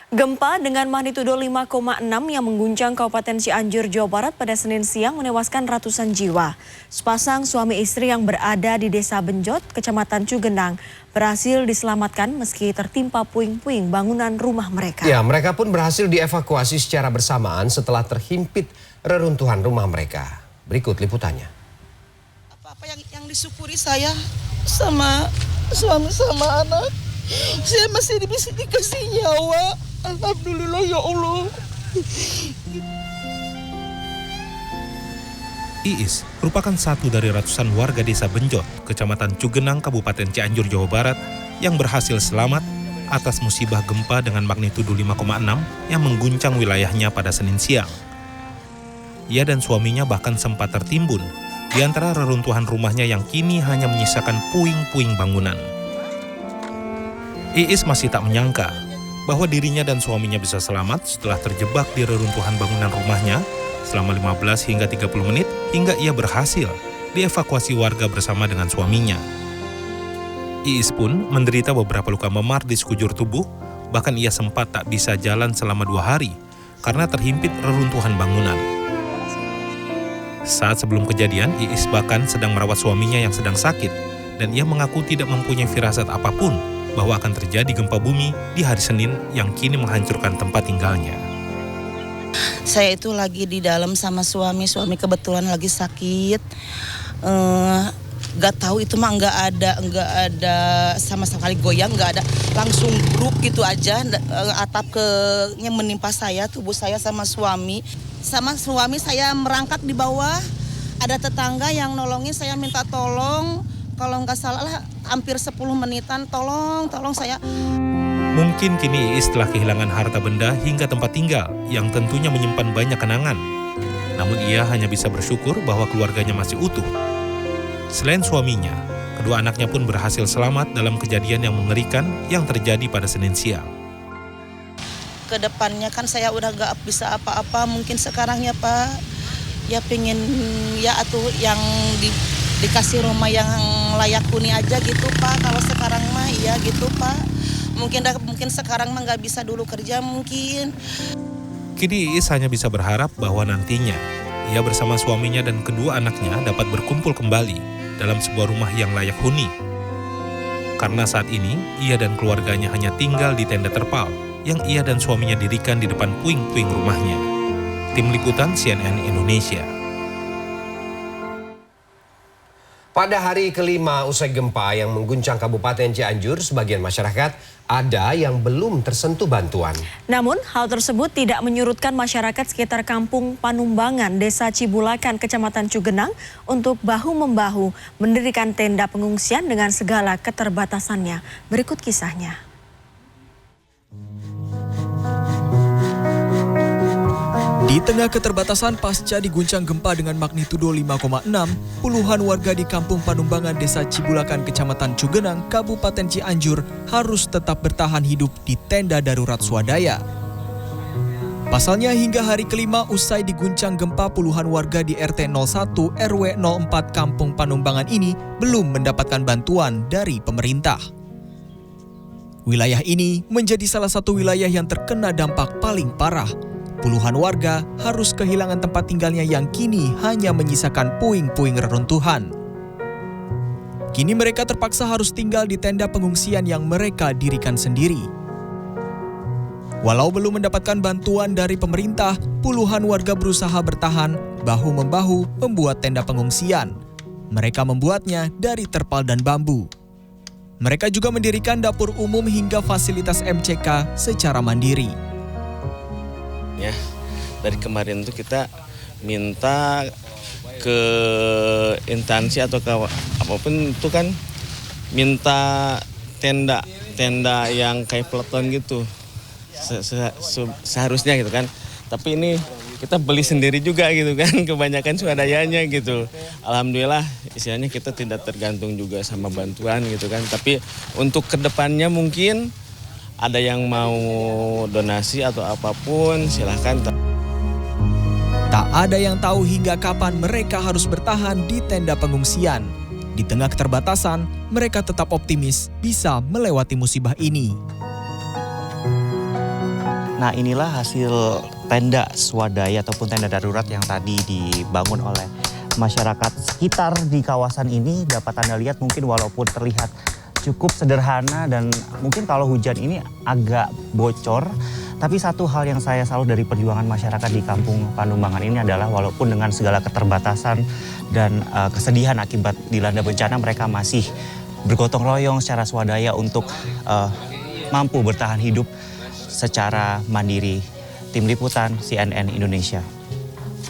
Gempa dengan magnitudo 5,6 yang mengguncang Kabupaten Cianjur, Jawa Barat pada Senin siang menewaskan ratusan jiwa. Sepasang suami istri yang berada di Desa Benjot, Kecamatan Cugenang, berhasil diselamatkan meski tertimpa puing-puing bangunan rumah mereka. Ya, mereka pun berhasil dievakuasi secara bersamaan setelah terhimpit reruntuhan rumah mereka. Berikut liputannya. Apa yang disyukuri saya sama suami sama anak, saya masih bisa dikasih nyawa. Alhamdulillah ya Allah. Iis merupakan satu dari ratusan warga Desa Benjot, Kecamatan Cugenang, Kabupaten Cianjur, Jawa Barat yang berhasil selamat atas musibah gempa dengan magnitudo 5,6 yang mengguncang wilayahnya pada Senin siang. Ia dan suaminya bahkan sempat tertimbun di antara reruntuhan rumahnya yang kini hanya menyisakan puing-puing bangunan. Iis masih tak menyangka bahwa dirinya dan suaminya bisa selamat setelah terjebak di reruntuhan bangunan rumahnya selama 15 hingga 30 menit hingga ia berhasil dievakuasi warga bersama dengan suaminya. Iis pun menderita beberapa luka memar di sekujur tubuh, bahkan ia sempat tak bisa jalan selama 2 hari karena terhimpit reruntuhan bangunan. Saat sebelum kejadian, Iis bahkan sedang merawat suaminya yang sedang sakit dan ia mengaku tidak mempunyai firasat apapun bahwa akan terjadi gempa bumi di hari Senin yang kini menghancurkan tempat tinggalnya. Saya itu lagi di dalam sama suami kebetulan lagi sakit. Gak tahu itu mah nggak ada sama sekali goyang, nggak ada, langsung bruk gitu aja. Atap yang menimpa saya, tubuh saya sama suami saya merangkak di bawah. Ada tetangga yang nolongin, saya minta tolong. Kalau nggak salah lah, hampir 10 menitan, tolong saya. Mungkin kini Iis telah kehilangan harta benda hingga tempat tinggal yang tentunya menyimpan banyak kenangan. Namun ia hanya bisa bersyukur bahwa keluarganya masih utuh. Selain suaminya, kedua anaknya pun berhasil selamat dalam kejadian yang mengerikan yang terjadi pada Senin siang. Kedepannya kan saya udah nggak bisa apa-apa, mungkin sekarang ya Pak, ya pengen ya atuh yang dikasih rumah yang layak huni aja gitu Pak. Kalau sekarang mah iya gitu Pak. Mungkin sekarang mah nggak bisa dulu kerja mungkin. Kini Iis hanya bisa berharap bahwa nantinya ia bersama suaminya dan kedua anaknya dapat berkumpul kembali dalam sebuah rumah yang layak huni. Karena saat ini ia dan keluarganya hanya tinggal di tenda terpal yang ia dan suaminya dirikan di depan puing-puing rumahnya. Tim Liputan CNN Indonesia. Pada hari kelima usai gempa yang mengguncang Kabupaten Cianjur, sebagian masyarakat ada yang belum tersentuh bantuan. Namun, hal tersebut tidak menyurutkan masyarakat sekitar Kampung Panumbangan, Desa Cibulakan, Kecamatan Cugenang untuk bahu-membahu mendirikan tenda pengungsian dengan segala keterbatasannya. Berikut kisahnya. Di tengah keterbatasan pasca diguncang gempa dengan magnitudo 5,6, puluhan warga di Kampung Panumbangan, Desa Cibulakan, Kecamatan Cugenang, Kabupaten Cianjur harus tetap bertahan hidup di tenda darurat swadaya. Pasalnya hingga hari kelima usai diguncang gempa, puluhan warga di RT 01 RW 04 Kampung Panumbangan ini belum mendapatkan bantuan dari pemerintah. Wilayah ini menjadi salah satu wilayah yang terkena dampak paling parah. Puluhan warga harus kehilangan tempat tinggalnya yang kini hanya menyisakan puing-puing reruntuhan. Kini mereka terpaksa harus tinggal di tenda pengungsian yang mereka dirikan sendiri. Walau belum mendapatkan bantuan dari pemerintah, puluhan warga berusaha bertahan bahu-membahu membuat tenda pengungsian. Mereka membuatnya dari terpal dan bambu. Mereka juga mendirikan dapur umum hingga fasilitas MCK secara mandiri. Ya, dari kemarin tuh kita minta ke instansi atau ke apapun itu kan minta tenda yang kayak peleton gitu seharusnya gitu kan. Tapi ini kita beli sendiri juga gitu kan, kebanyakan swadayanya gitu. Alhamdulillah istilahnya kita tidak tergantung juga sama bantuan gitu kan. Tapi untuk kedepannya mungkin ada yang mau donasi atau apapun, silahkan. Tak ada yang tahu hingga kapan mereka harus bertahan di tenda pengungsian. Di tengah keterbatasan, mereka tetap optimis bisa melewati musibah ini. Nah, inilah hasil tenda swadaya ataupun tenda darurat yang tadi dibangun oleh masyarakat sekitar di kawasan ini. Dapat Anda lihat mungkin walaupun terlihat cukup sederhana dan mungkin kalau hujan ini agak bocor, tapi satu hal yang saya salut dari perjuangan masyarakat di Kampung Panumbangan ini adalah walaupun dengan segala keterbatasan dan kesedihan akibat dilanda bencana, mereka masih bergotong royong secara swadaya untuk mampu bertahan hidup secara mandiri. Tim Liputan CNN Indonesia.